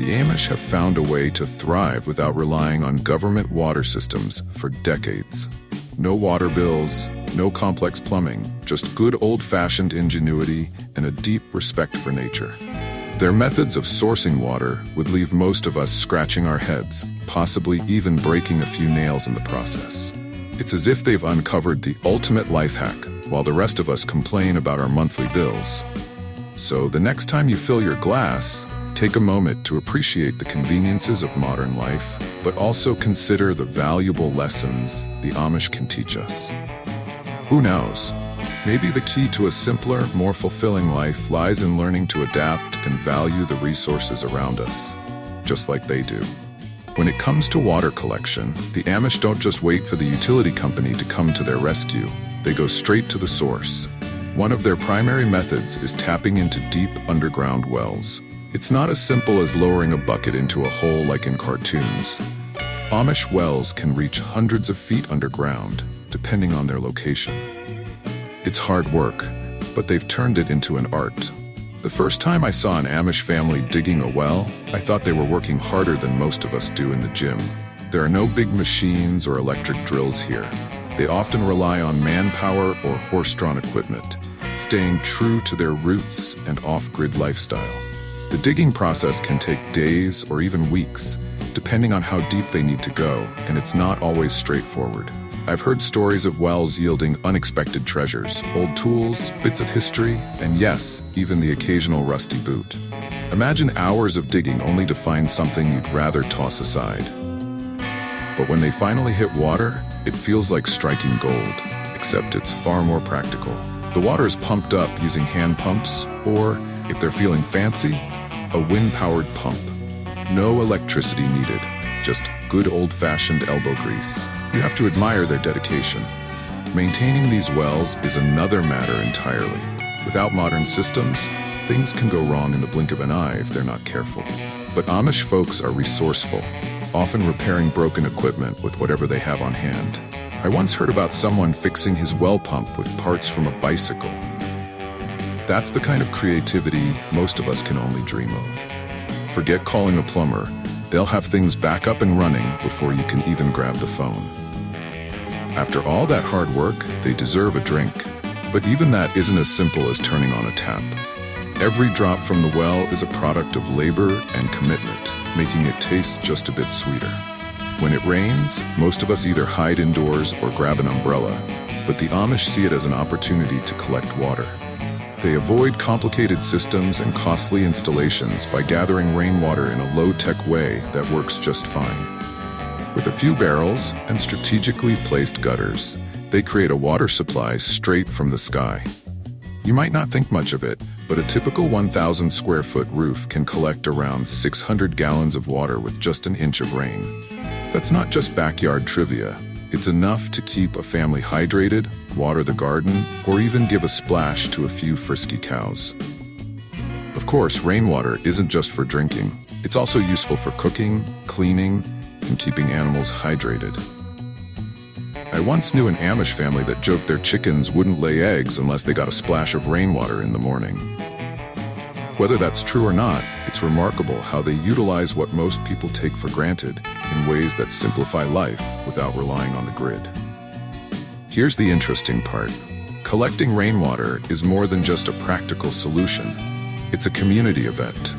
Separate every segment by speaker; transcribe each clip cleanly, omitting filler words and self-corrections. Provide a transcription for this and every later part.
Speaker 1: the Amish have found a way to thrive without relying on government water systems for decades. No water bills, no complex plumbing, just good old-fashioned ingenuity and a deep respect for nature. Their methods of sourcing water would leave most of us scratching our heads, possibly even breaking a few nails in the process. It's as if they've uncovered the ultimate life hack, while the rest of us complain about our monthly bills. So the next time you fill your glass, take a moment to appreciate the conveniences of modern life, but also consider the valuable lessons the Amish can teach us. Who knows? Maybe the key to a simpler, more fulfilling life lies in learning to adapt and value the resources around us, just like they do. When it comes to water collection, the Amish don't just wait for the utility company to come to their rescue. They go straight to the source. One of their primary methods is tapping into deep underground wells. It's not as simple as lowering a bucket into a hole like in cartoons. Amish wells can reach hundreds of feet underground, depending on their location. It's hard work, but they've turned it into an art. The first time I saw an Amish family digging a well, I thought they were working harder than most of us do in the gym. There are no big machines or electric drills here. They often rely on manpower or horse-drawn equipment, staying true to their roots and off-grid lifestyle. The digging process can take days or even weeks, depending on how deep they need to go, and it's not always straightforward. I've heard stories of wells yielding unexpected treasures, old tools, bits of history, and yes, even the occasional rusty boot. Imagine hours of digging only to find something you'd rather toss aside. But when they finally hit water, it feels like striking gold, except it's far more practical. The water is pumped up using hand pumps, or, if they're feeling fancy, a wind-powered pump. No electricity needed, just good old-fashioned elbow grease. You have to admire their dedication. Maintaining these wells is another matter entirely. Without modern systems, things can go wrong in the blink of an eye if they're not careful. But Amish folks are resourceful, often repairing broken equipment with whatever they have on hand. I once heard about someone fixing his well pump with parts from a bicycle. That's the kind of creativity most of us can only dream of. Forget calling a plumber. They'll have things back up and running before you can even grab the phone. After all that hard work, they deserve a drink. But even that isn't as simple as turning on a tap. Every drop from the well is a product of labor and commitment, making it taste just a bit sweeter. When it rains, most of us either hide indoors or grab an umbrella, but the Amish see it as an opportunity to collect water. They avoid complicated systems and costly installations by gathering rainwater in a low-tech way that works just fine. With a few barrels and strategically placed gutters, they create a water supply straight from the sky. You might not think much of it, but a typical 1,000 square foot roof can collect around 600 gallons of water with just an inch of rain. That's not just backyard trivia. It's enough to keep a family hydrated, water the garden, or even give a splash to a few frisky cows. Of course, rainwater isn't just for drinking. It's also useful for cooking, cleaning, and keeping animals hydrated. I once knew an Amish family that joked their chickens wouldn't lay eggs unless they got a splash of rainwater in the morning. Whether that's true or not, it's remarkable how they utilize what most people take for granted in ways that simplify life without relying on the grid. Here's the interesting part. Collecting rainwater is more than just a practical solution. It's a community event.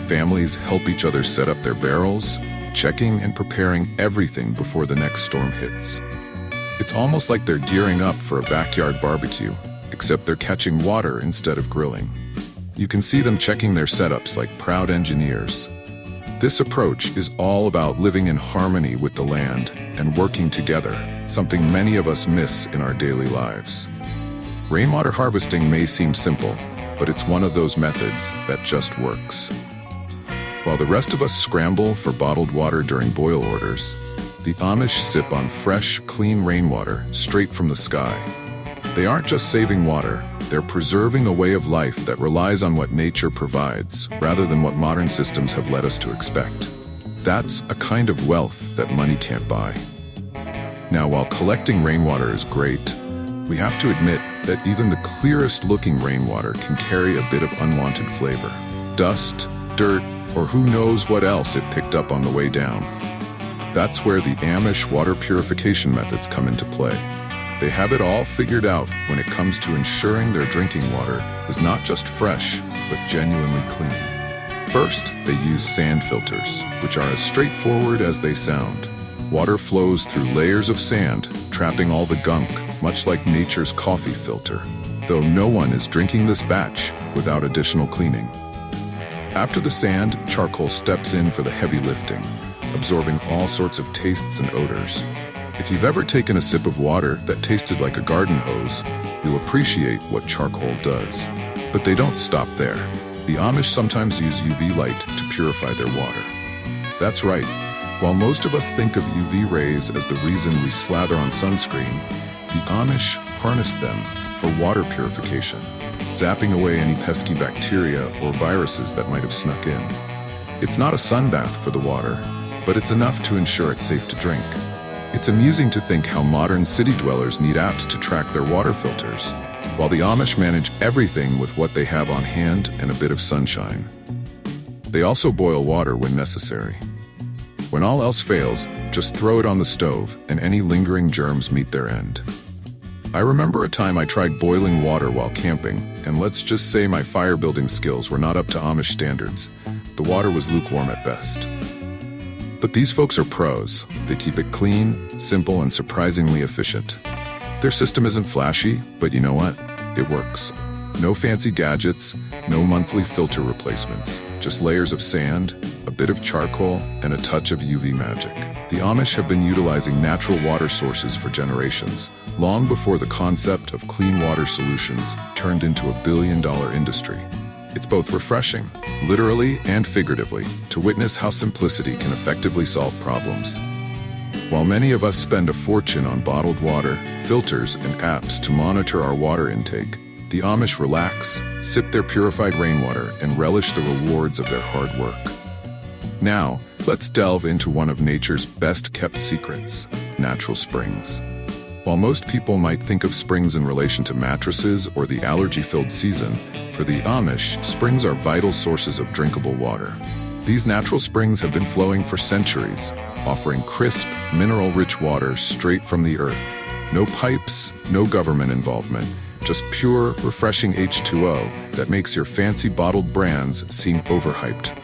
Speaker 1: Families help each other set up their barrels, checking and preparing everything before the next storm hits. It's almost like they're gearing up for a backyard barbecue, except they're catching water instead of grilling. You can see them checking their setups like proud engineers. This approach is all about living in harmony with the land and working together, something many of us miss in our daily lives. Rainwater harvesting may seem simple, but it's one of those methods that just works. While the rest of us scramble for bottled water during boil orders, the Amish sip on fresh, clean rainwater straight from the sky. They aren't just saving water, they're preserving a way of life that relies on what nature provides, rather than what modern systems have led us to expect. That's a kind of wealth that money can't buy. Now, while collecting rainwater is great, we have to admit that even the clearest looking rainwater can carry a bit of unwanted flavor. Dust, dirt, or who knows what else it picked up on the way down. That's where the Amish water purification methods come into play. They have it all figured out when it comes to ensuring their drinking water is not just fresh, but genuinely clean. First, they use sand filters, which are as straightforward as they sound. Water flows through layers of sand, trapping all the gunk, much like nature's coffee filter, though no one is drinking this batch without additional cleaning. After the sand, charcoal steps in for the heavy lifting, absorbing all sorts of tastes and odors. If you've ever taken a sip of water that tasted like a garden hose, you'll appreciate what charcoal does. But they don't stop there. The Amish sometimes use UV light to purify their water. That's right. While most of us think of UV rays as the reason we slather on sunscreen, the Amish harness them for water purification, zapping away any pesky bacteria or viruses that might have snuck in. It's not a sunbath for the water, but it's enough to ensure it's safe to drink. It's amusing to think how modern city dwellers need apps to track their water filters, while the Amish manage everything with what they have on hand and a bit of sunshine. They also boil water when necessary. When all else fails, just throw it on the stove and any lingering germs meet their end. I remember a time I tried boiling water while camping, and let's just say my fire-building skills were not up to Amish standards. The water was lukewarm at best. But these folks are pros. They keep it clean, simple, and surprisingly efficient. Their system isn't flashy, but you know what? It works. No fancy gadgets, no monthly filter replacements, just layers of sand, a bit of charcoal, and a touch of UV magic. The Amish have been utilizing natural water sources for generations, long before the concept of clean water solutions turned into a billion-dollar industry. It's both refreshing, literally and figuratively, to witness how simplicity can effectively solve problems. While many of us spend a fortune on bottled water, filters, and apps to monitor our water intake, the Amish relax, sip their purified rainwater, and relish the rewards of their hard work. Now, let's delve into one of nature's best-kept secrets, natural springs. While most people might think of springs in relation to mattresses or the allergy-filled season, for the Amish, springs are vital sources of drinkable water. These natural springs have been flowing for centuries, offering crisp, mineral-rich water straight from the earth. No pipes, no government involvement, just pure, refreshing H2O that makes your fancy bottled brands seem overhyped.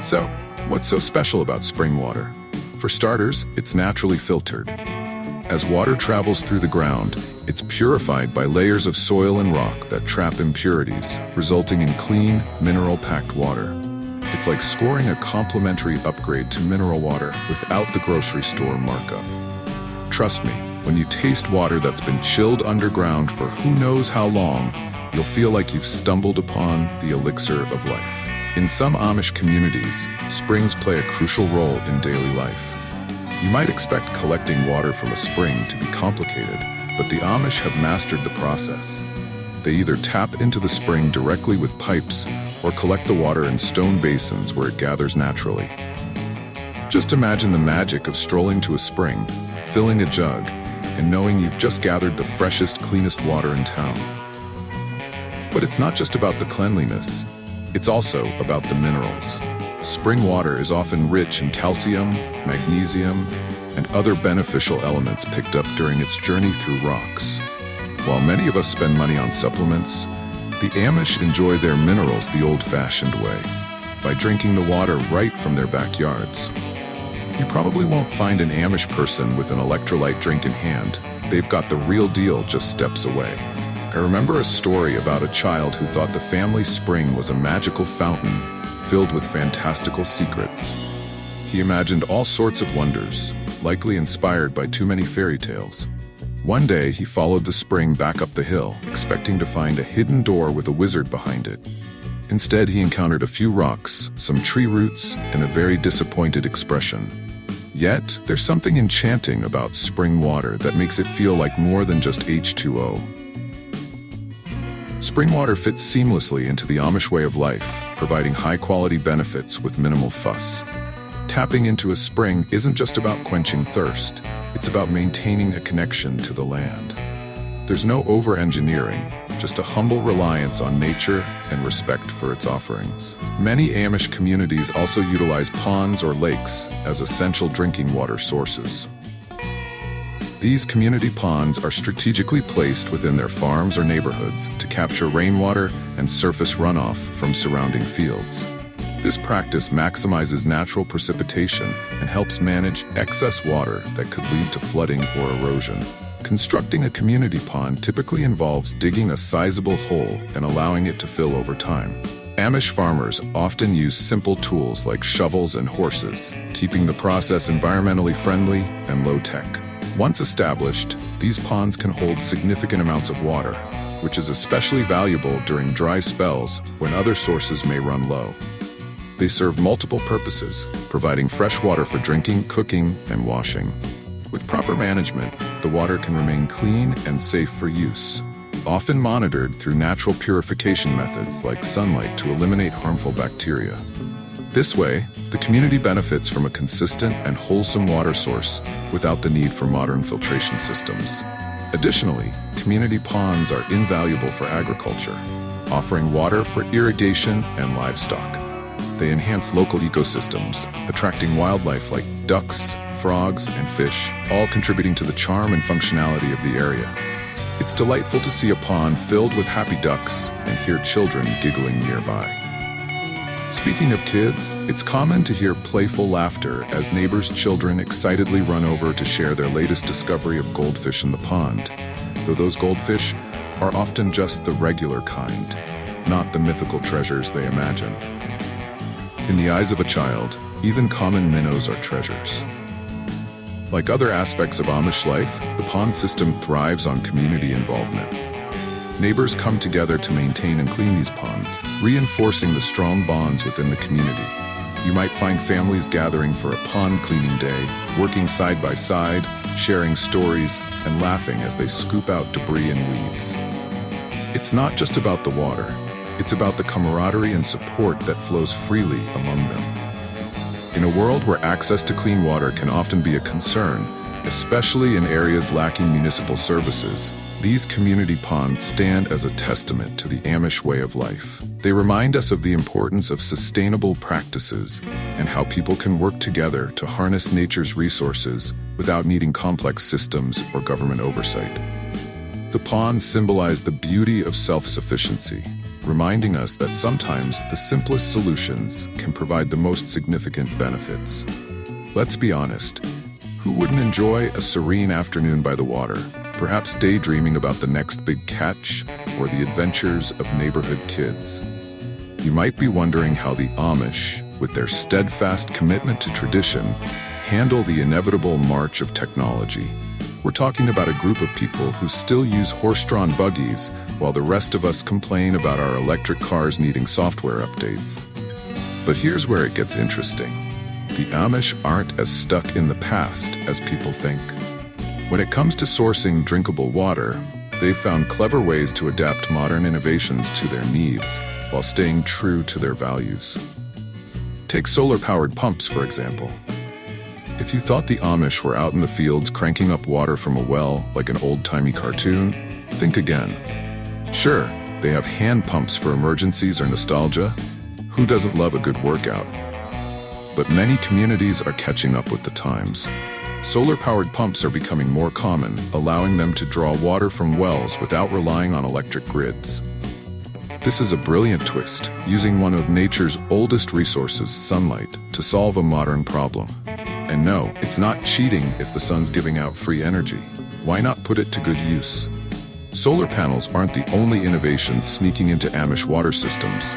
Speaker 1: So, what's so special about spring water? For starters, it's naturally filtered. As water travels through the ground, it's purified by layers of soil and rock that trap impurities, resulting in clean, mineral-packed water. It's like scoring a complimentary upgrade to mineral water without the grocery store markup. Trust me, when you taste water that's been chilled underground for who knows how long, you'll feel like you've stumbled upon the elixir of life. In some Amish communities, springs play a crucial role in daily life. You might expect collecting water from a spring to be complicated, but the Amish have mastered the process. They either tap into the spring directly with pipes or collect the water in stone basins where it gathers naturally. Just imagine the magic of strolling to a spring, filling a jug, and knowing you've just gathered the freshest, cleanest water in town. But it's not just about the cleanliness, it's also about the minerals. Spring water is often rich in calcium, magnesium, and other beneficial elements picked up during its journey through rocks. While many of us spend money on supplements, the Amish enjoy their minerals the old-fashioned way, by drinking the water right from their backyards. You probably won't find an Amish person with an electrolyte drink in hand. They've got the real deal just steps away. I remember a story about a child who thought the family spring was a magical fountain filled with fantastical secrets. He imagined all sorts of wonders, likely inspired by too many fairy tales. One day, he followed the spring back up the hill, expecting to find a hidden door with a wizard behind it. Instead, he encountered a few rocks, some tree roots, and a very disappointed expression. Yet, there's something enchanting about spring water that makes it feel like more than just H2O. Spring water fits seamlessly into the Amish way of life, providing high-quality benefits with minimal fuss. Tapping into a spring isn't just about quenching thirst, it's about maintaining a connection to the land. There's no over-engineering, just a humble reliance on nature and respect for its offerings. Many Amish communities also utilize ponds or lakes as essential drinking water sources. These community ponds are strategically placed within their farms or neighborhoods to capture rainwater and surface runoff from surrounding fields. This practice maximizes natural precipitation and helps manage excess water that could lead to flooding or erosion. Constructing a community pond typically involves digging a sizable hole and allowing it to fill over time. Amish farmers often use simple tools like shovels and horses, keeping the process environmentally friendly and low-tech. Once established, these ponds can hold significant amounts of water, which is especially valuable during dry spells when other sources may run low. They serve multiple purposes, providing fresh water for drinking, cooking, and washing. With proper management, the water can remain clean and safe for use, often monitored through natural purification methods like sunlight to eliminate harmful bacteria. This way, the community benefits from a consistent and wholesome water source without the need for modern filtration systems. Additionally, community ponds are invaluable for agriculture, offering water for irrigation and livestock. They enhance local ecosystems, attracting wildlife like ducks, frogs, and fish, all contributing to the charm and functionality of the area. It's delightful to see a pond filled with happy ducks and hear children giggling nearby. Speaking of kids, it's common to hear playful laughter as neighbors' children excitedly run over to share their latest discovery of goldfish in the pond, though those goldfish are often just the regular kind, not the mythical treasures they imagine. In the eyes of a child, even common minnows are treasures. Like other aspects of Amish life, the pond system thrives on community involvement. Neighbors come together to maintain and clean these ponds, reinforcing the strong bonds within the community. You might find families gathering for a pond cleaning day, working side by side, sharing stories, and laughing as they scoop out debris and weeds. It's not just about the water, it's about the camaraderie and support that flows freely among them. In a world where access to clean water can often be a concern, especially in areas lacking municipal services, these community ponds stand as a testament to the Amish way of life. They remind us of the importance of sustainable practices and how people can work together to harness nature's resources without needing complex systems or government oversight. The ponds symbolize the beauty of self-sufficiency, reminding us that sometimes the simplest solutions can provide the most significant benefits. Let's be honest, who wouldn't enjoy a serene afternoon by the water, perhaps daydreaming about the next big catch or the adventures of neighborhood kids? You might be wondering how the Amish, with their steadfast commitment to tradition, handle the inevitable march of technology. We're talking about a group of people who still use horse-drawn buggies while the rest of us complain about our electric cars needing software updates. But here's where it gets interesting. The Amish aren't as stuck in the past as people think. When it comes to sourcing drinkable water, they've found clever ways to adapt modern innovations to their needs while staying true to their values. Take solar-powered pumps, for example. If you thought the Amish were out in the fields cranking up water from a well like an old-timey cartoon, think again. Sure, they have hand pumps for emergencies or nostalgia. Who doesn't love a good workout? But many communities are catching up with the times. Solar-powered pumps are becoming more common, allowing them to draw water from wells without relying on electric grids. This is a brilliant twist, using one of nature's oldest resources, sunlight, to solve a modern problem. And no, it's not cheating if the sun's giving out free energy. Why not put it to good use? Solar panels aren't the only innovations sneaking into Amish water systems.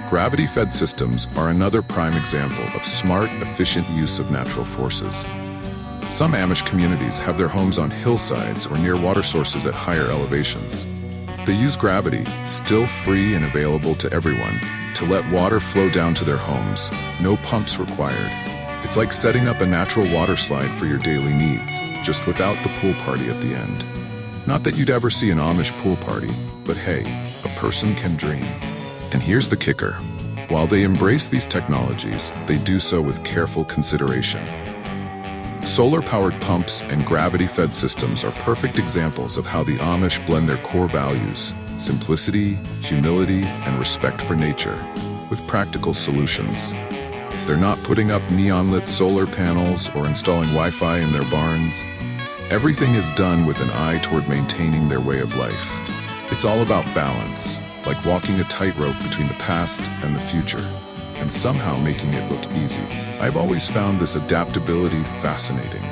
Speaker 1: Gravity-fed systems are another prime example of smart, efficient use of natural forces. Some Amish communities have their homes on hillsides or near water sources at higher elevations. They use gravity, still free and available to everyone, to let water flow down to their homes, no pumps required. It's like setting up a natural water slide for your daily needs, just without the pool party at the end. Not that you'd ever see an Amish pool party, but hey, a person can dream. And here's the kicker. While they embrace these technologies, they do so with careful consideration. Solar-powered pumps and gravity-fed systems are perfect examples of how the Amish blend their core values, simplicity, humility, and respect for nature, with practical solutions. They're not putting up neon-lit solar panels or installing Wi-Fi in their barns. Everything is done with an eye toward maintaining their way of life. It's all about balance, like walking a tightrope between the past and the future, and somehow making it look easy. I've always found this adaptability fascinating.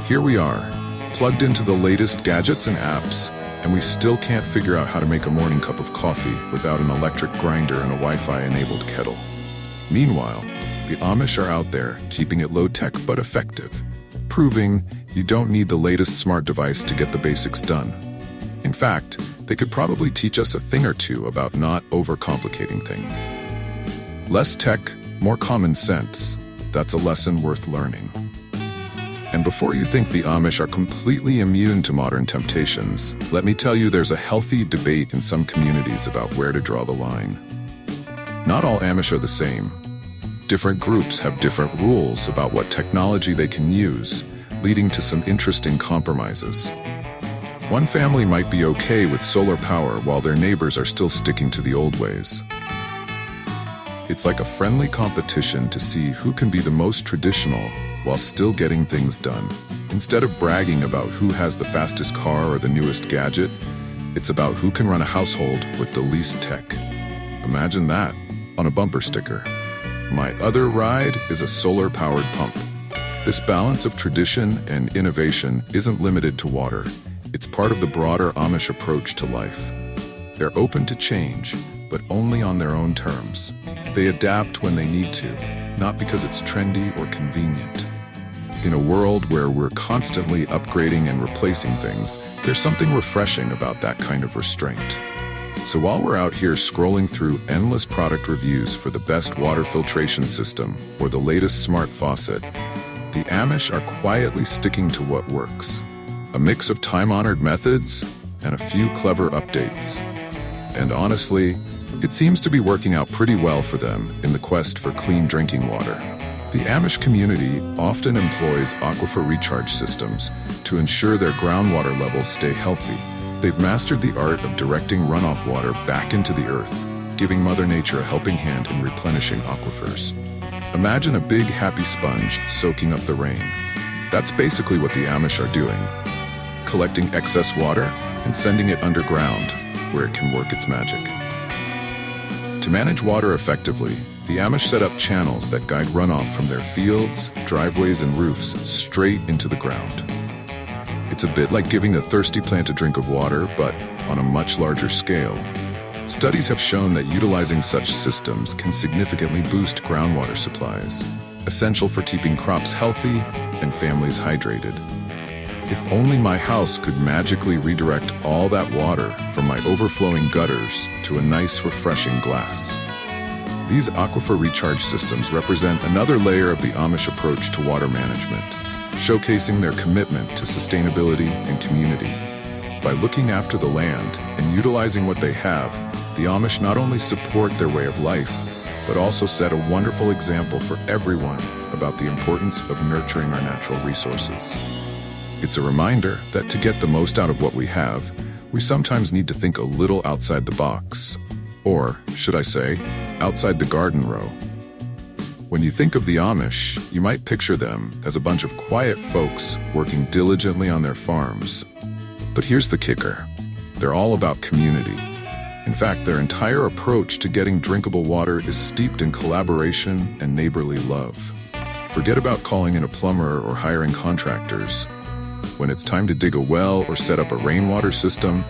Speaker 1: Here we are, plugged into the latest gadgets and apps, and we still can't figure out how to make a morning cup of coffee without an electric grinder and a Wi-Fi-enabled kettle. Meanwhile, the Amish are out there, keeping it low-tech but effective, proving you don't need the latest smart device to get the basics done. In fact, they could probably teach us a thing or two about not overcomplicating things. Less tech, more common sense. That's a lesson worth learning. And before you think the Amish are completely immune to modern temptations, let me tell you there's a healthy debate in some communities about where to draw the line. Not all Amish are the same. Different groups have different rules about what technology they can use, leading to some interesting compromises. One family might be okay with solar power while their neighbors are still sticking to the old ways. It's like a friendly competition to see who can be the most traditional while still getting things done. Instead of bragging about who has the fastest car or the newest gadget, it's about who can run a household with the least tech. Imagine that on a bumper sticker. My other ride is a solar-powered pump. This balance of tradition and innovation isn't limited to water. It's part of the broader Amish approach to life. They're open to change, but only on their own terms. They adapt when they need to, not because it's trendy or convenient. In a world where we're constantly upgrading and replacing things, there's something refreshing about that kind of restraint. So while we're out here scrolling through endless product reviews for the best water filtration system or the latest smart faucet, the Amish are quietly sticking to what works. A mix of time-honored methods and a few clever updates. And honestly, it seems to be working out pretty well for them in the quest for clean drinking water. The Amish community often employs aquifer recharge systems to ensure their groundwater levels stay healthy. They've mastered the art of directing runoff water back into the earth, giving Mother Nature a helping hand in replenishing aquifers. Imagine a big, happy sponge soaking up the rain. That's basically what the Amish are doing, collecting excess water and sending it underground, where it can work its magic. To manage water effectively, the Amish set up channels that guide runoff from their fields, driveways, and roofs straight into the ground. It's a bit like giving a thirsty plant a drink of water, but on a much larger scale. Studies have shown that utilizing such systems can significantly boost groundwater supplies, essential for keeping crops healthy and families hydrated. If only my house could magically redirect all that water from my overflowing gutters to a nice, refreshing glass. These aquifer recharge systems represent another layer of the Amish approach to water management, showcasing their commitment to sustainability and community. By looking after the land and utilizing what they have, the Amish not only support their way of life, but also set a wonderful example for everyone about the importance of nurturing our natural resources. It's a reminder that to get the most out of what we have, we sometimes need to think a little outside the box. Or, should I say, outside the garden row. When you think of the Amish, you might picture them as a bunch of quiet folks working diligently on their farms. But here's the kicker. They're all about community. In fact, their entire approach to getting drinkable water is steeped in collaboration and neighborly love. Forget about calling in a plumber or hiring contractors. When it's time to dig a well or set up a rainwater system,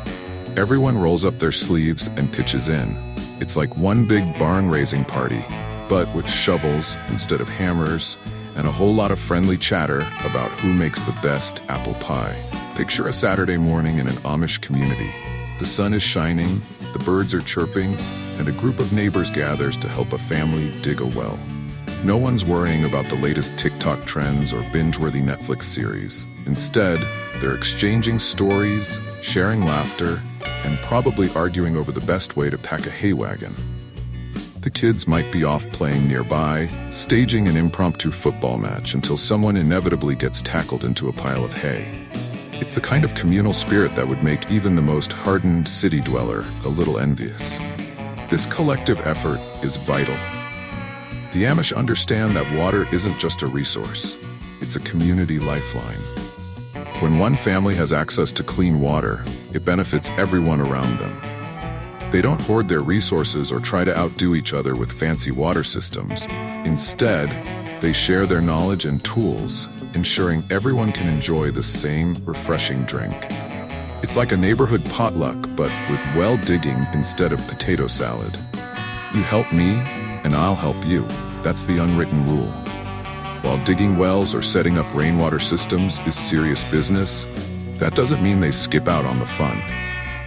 Speaker 1: everyone rolls up their sleeves and pitches in. It's like one big barn-raising party, but with shovels instead of hammers, and a whole lot of friendly chatter about who makes the best apple pie. Picture a Saturday morning in an Amish community. The sun is shining, the birds are chirping, and a group of neighbors gathers to help a family dig a well. No one's worrying about the latest TikTok trends or binge-worthy Netflix series. Instead, they're exchanging stories, sharing laughter, and probably arguing over the best way to pack a hay wagon. The kids might be off playing nearby, staging an impromptu football match until someone inevitably gets tackled into a pile of hay. It's the kind of communal spirit that would make even the most hardened city dweller a little envious. This collective effort is vital. The Amish understand that water isn't just a resource, it's a community lifeline. When one family has access to clean water, it benefits everyone around them. They don't hoard their resources or try to outdo each other with fancy water systems. Instead, they share their knowledge and tools, ensuring everyone can enjoy the same refreshing drink. It's like a neighborhood potluck, but with well digging instead of potato salad. You help me, and I'll help you. That's the unwritten rule. While digging wells or setting up rainwater systems is serious business, that doesn't mean they skip out on the fun.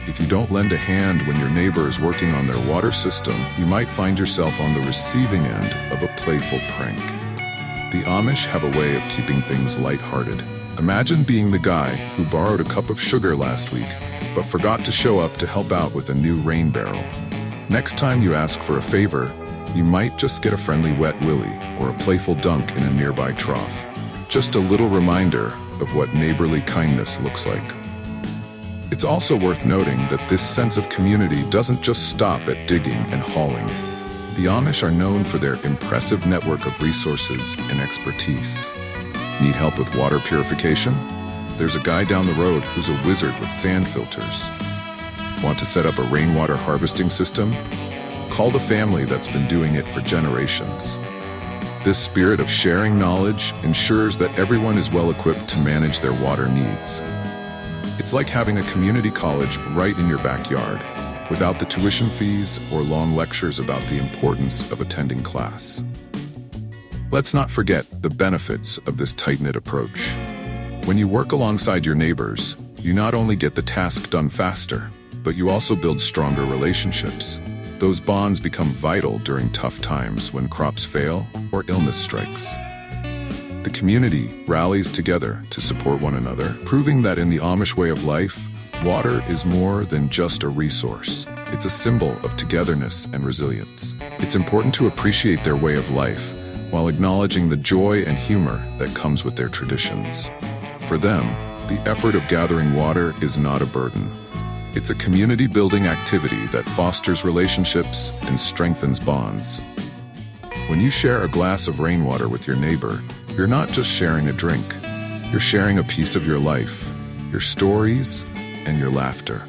Speaker 1: If you don't lend a hand when your neighbor is working on their water system, you might find yourself on the receiving end of a playful prank. The Amish have a way of keeping things lighthearted. Imagine being the guy who borrowed a cup of sugar last week, but forgot to show up to help out with a new rain barrel. Next time you ask for a favor, you might just get a friendly wet willy or a playful dunk in a nearby trough. Just a little reminder of what neighborly kindness looks like. It's also worth noting that this sense of community doesn't just stop at digging and hauling. The Amish are known for their impressive network of resources and expertise. Need help with water purification? There's a guy down the road who's a wizard with sand filters. Want to set up a rainwater harvesting system? Call the family that's been doing it for generations. This spirit of sharing knowledge ensures that everyone is well equipped to manage their water needs. It's like having a community college right in your backyard, without the tuition fees or long lectures about the importance of attending class. Let's not forget the benefits of this tight-knit approach. When you work alongside your neighbors, you not only get the task done faster, but you also build stronger relationships. Those bonds become vital during tough times when crops fail or illness strikes. The community rallies together to support one another, proving that in the Amish way of life, water is more than just a resource. It's a symbol of togetherness and resilience. It's important to appreciate their way of life while acknowledging the joy and humor that comes with their traditions. For them, the effort of gathering water is not a burden. It's a community-building activity that fosters relationships and strengthens bonds. When you share a glass of rainwater with your neighbor, you're not just sharing a drink. You're sharing a piece of your life, your stories, and your laughter.